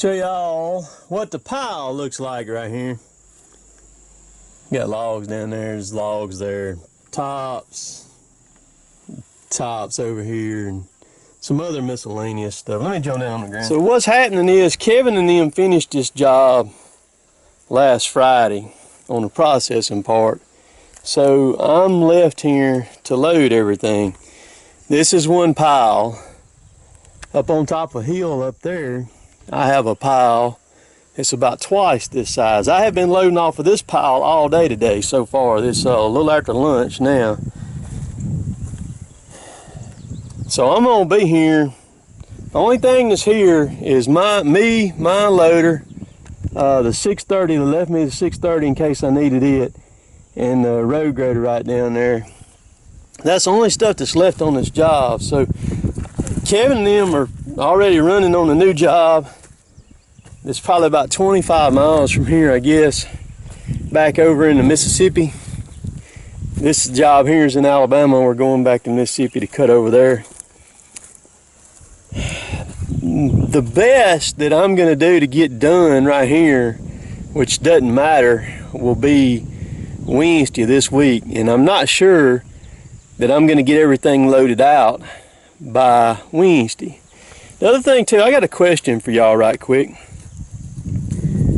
Show y'all what the pile looks like right here. Got logs down there, there's logs there, tops over here, and some other miscellaneous stuff. Let me jump down on the ground. So what's happening is Kevin and them finished this job last Friday on the processing part. So I'm left here to load everything. This is one pile. Up on top of a hill up there, I have a pile. It's about twice this size. I have been loading off of this pile all day today so far. This a little after lunch now. So I'm gonna be here. The only thing that's here is my loader, the 630 that left me the 630 in case I needed it, and the road grader right down there. That's the only stuff that's left on this job. So Kevin and them are already running on a new job. It's probably about 25 miles from here, I guess, back over into Mississippi. This job here is in Alabama. We're going back to Mississippi to cut over there. The best that I'm gonna do to get done right here, which doesn't matter, will be Wednesday this week. And I'm not sure that I'm gonna get everything loaded out by Wednesday. The other thing too, I got a question for y'all right quick.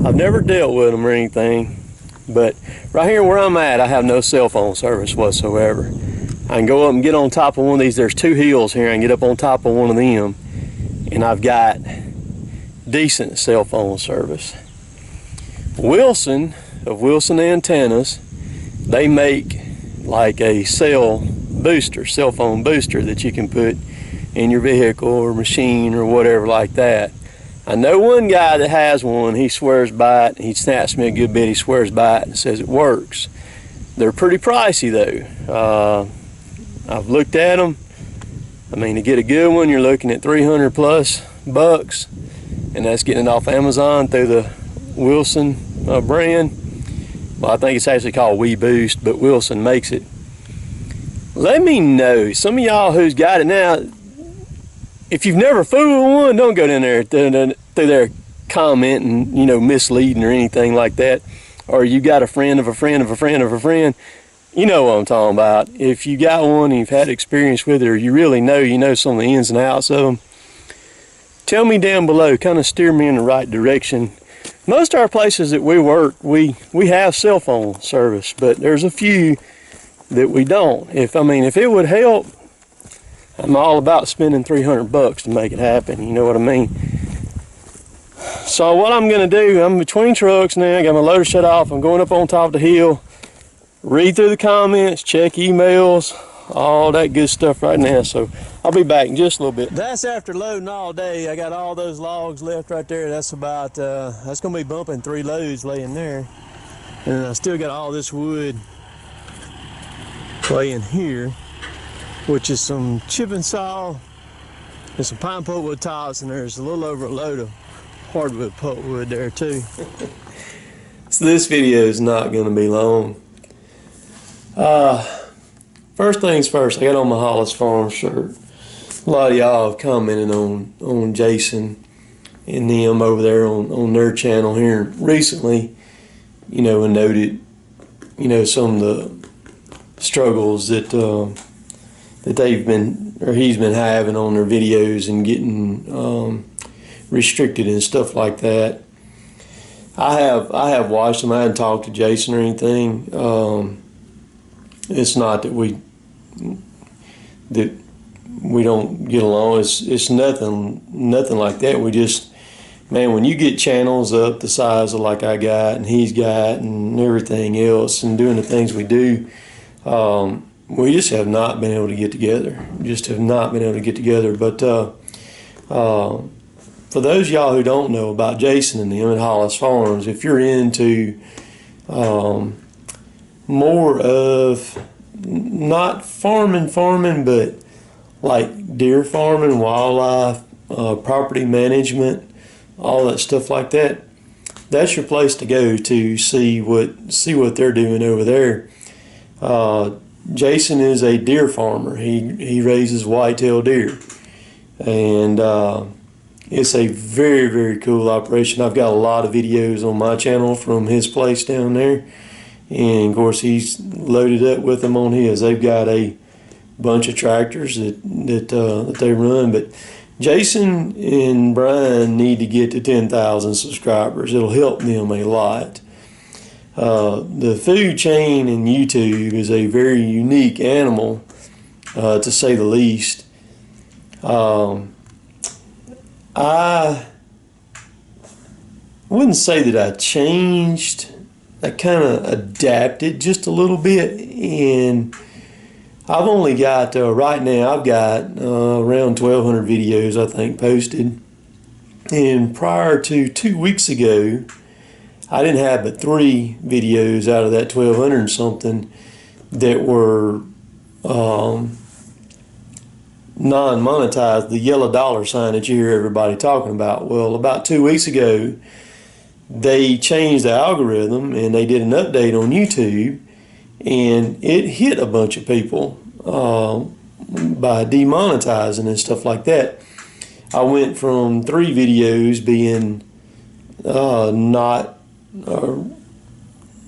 I've never dealt with them or anything, but right here where I'm at, I have no cell phone service whatsoever. I can go up and get on top of one of these. There's two hills here. I can get up on top of one of them, and I've got decent cell phone service. Wilson, of Wilson Antennas, they make like a cell phone booster that you can put in your vehicle or machine or whatever like that. I know one guy that has one. He swears by it. He snaps me a good bit. He swears by it and says it works. They're pretty pricey though. I've looked at them. I mean, to get a good one, you're looking at 300 plus bucks, and that's getting it off Amazon through the Wilson brand. Well, I think it's actually called WeBoost, but Wilson makes it. Let me know, some of y'all who's got it now, if you've never fooled with one, don't go down there through there commenting, you know, misleading or anything like that. Or you got a friend of a friend of a friend of a friend. You know what I'm talking about. If you got one and you've had experience with it, or you really know, you know some of the ins and outs of them, tell me down below, kind of steer me in the right direction. Most of our places that we work, we have cell phone service, but there's a few that we don't. If it would help, I'm all about spending 300 bucks to make it happen, you know what I mean? So what I'm gonna do, I'm between trucks now, I got my loader shut off, I'm going up on top of the hill, read through the comments, check emails, all that good stuff right now. So I'll be back in just a little bit. That's after loading all day. I got all those logs left right there. That's about, that's gonna be bumping 3 loads laying there. And I still got all this wood laying here, which is some chip and saw and some pine pulpwood tops, and there's a little over a load of hardwood pulpwood there too. So this video is not going to be long. First things first, I got on my Hollis Farm shirt. A lot of y'all have commented on Jason and them over there on their channel here recently, you know, and noted, you know, some of the struggles that they've been, or he's been having on their videos and getting restricted and stuff like that. I have watched them. I hadn't talked to Jason or anything. It's not that we don't get along. It's nothing like that. We just, man, when you get channels up the size of like I got and he's got and everything else, and doing the things we do, we just have not been able to get together. Just have not been able to get together. But for those of y'all who don't know about Jason and them at Hollis Farms, if you're into more of not farming, but like deer farming, wildlife, property management, all that stuff like that, that's your place to go to see what they're doing over there. Jason is a deer farmer. He raises whitetail deer, and It's a very, very cool operation. I've got a lot of videos on my channel from his place down there. And of course, he's loaded up with them on his. They've got a bunch of tractors that they run. But Jason and Brian need to get to 10,000 subscribers. It'll help them a lot. The food chain in YouTube is a very unique animal, to say the least. I wouldn't say that I changed. I kind of adapted just a little bit, and I've only got right now I've got around 1,200 videos, I think, posted. And prior to 2 weeks ago, I didn't have but 3 videos out of that 1,200 and something that were non-monetized, the yellow dollar sign that you hear everybody talking about. Well, about 2 weeks ago, they changed the algorithm and they did an update on YouTube, and it hit a bunch of people by demonetizing and stuff like that. I went from 3 videos being not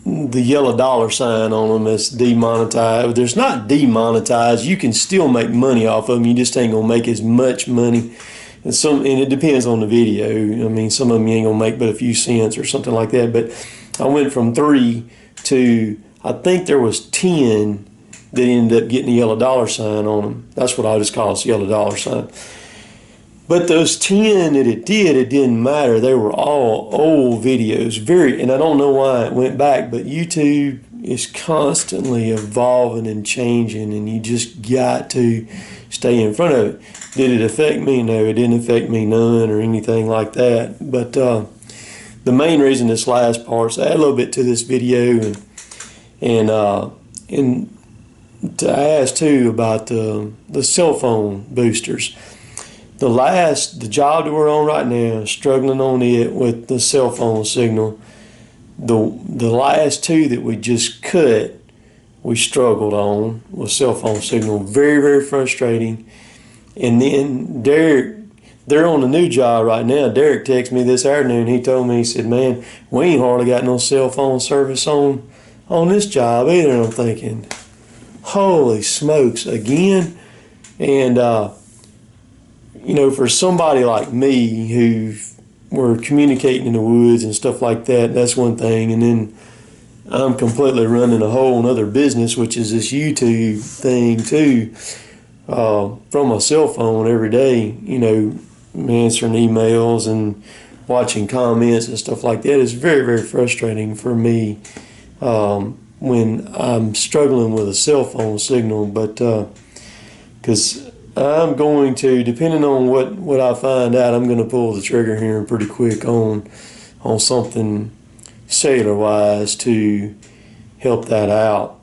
the yellow dollar sign on them as demonetized. There's not demonetized. You can still make money off of them. You just ain't gonna make as much money. And it depends on the video. I mean, some of them you ain't gonna make but a few cents or something like that. But I went from 3 to, I think there was 10 that ended up getting a yellow dollar sign on them. That's what I just call it, yellow dollar sign. But those 10 that it didn't matter. They were all old videos. And I don't know why it went back, but YouTube is constantly evolving and changing, and you just got to stay in front of it. Did it affect me? No, it didn't affect me none or anything like that. But the main reason this last part, so I add a little bit to this video, and to ask too about the cell phone boosters. The job that we're on right now, struggling on it with the cell phone signal. The last 2 that we just cut, we struggled on with cell phone signal. Very, very frustrating. And then Derek, they're on a new job right now. Derek texted me this afternoon. He told me, he said, man, we ain't hardly got no cell phone service on this job either. And I'm thinking, holy smokes, again? And you know, for somebody like me who were communicating in the woods and stuff like that, that's one thing. And then I'm completely running a whole other business, which is this YouTube thing too, from my cell phone every day, you know, answering emails and watching comments and stuff like that. Is very, very frustrating for me when I'm struggling with a cell phone signal. But because I'm going to, depending on what I find out, I'm going to pull the trigger here pretty quick on something cellular wise to help that out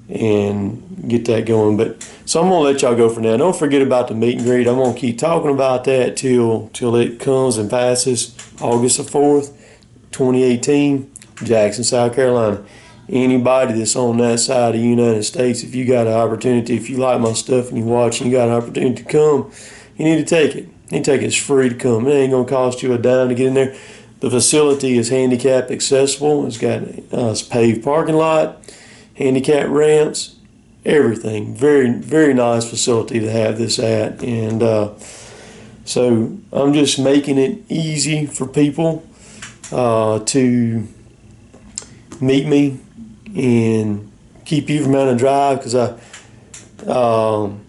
and get that going. But so I'm gonna let y'all go for now. Don't forget about the meet and greet. I'm gonna keep talking about that till it comes and passes. August the 4th, 2018, Jackson, South Carolina. Anybody that's on that side of the United States, if you got an opportunity, if you like my stuff and you watch and you got an opportunity to come, you need to take it. You need to take it. It's free to come. It ain't going to cost you a dime to get in there. The facility is handicap accessible. It's got a paved parking lot, handicap ramps, everything. Very, very nice facility to have this at. And so I'm just making it easy for people to meet me and keep you from having to drive, because I'm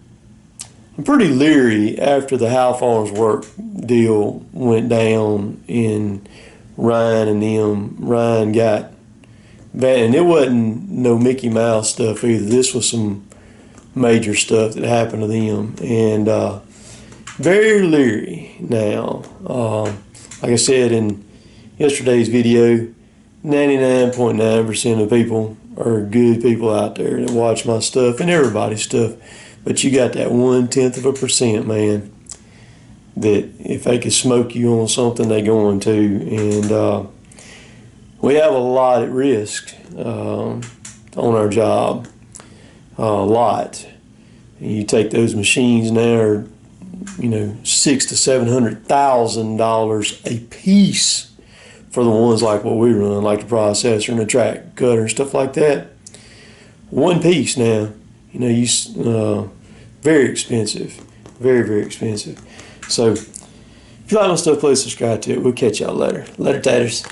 pretty leery after the How Farms Work deal went down and Ryan got bad, and it wasn't no Mickey Mouse stuff either. This was some major stuff that happened to them, and very leery now. Like I said in yesterday's video, 99.9% of people are good people out there that watch my stuff and everybody's stuff. But you got that 0.1%, man, that if they could smoke you on something, they're going to. And we have a lot at risk on our job, a lot. And you take those machines now, you know, $600,000 to $700,000 a piece for the ones like what we run, like the processor and the track cutter and stuff like that. One piece now, you know, very expensive, very expensive. So if you like my stuff, please subscribe to it. We'll catch y'all later. Later, taters.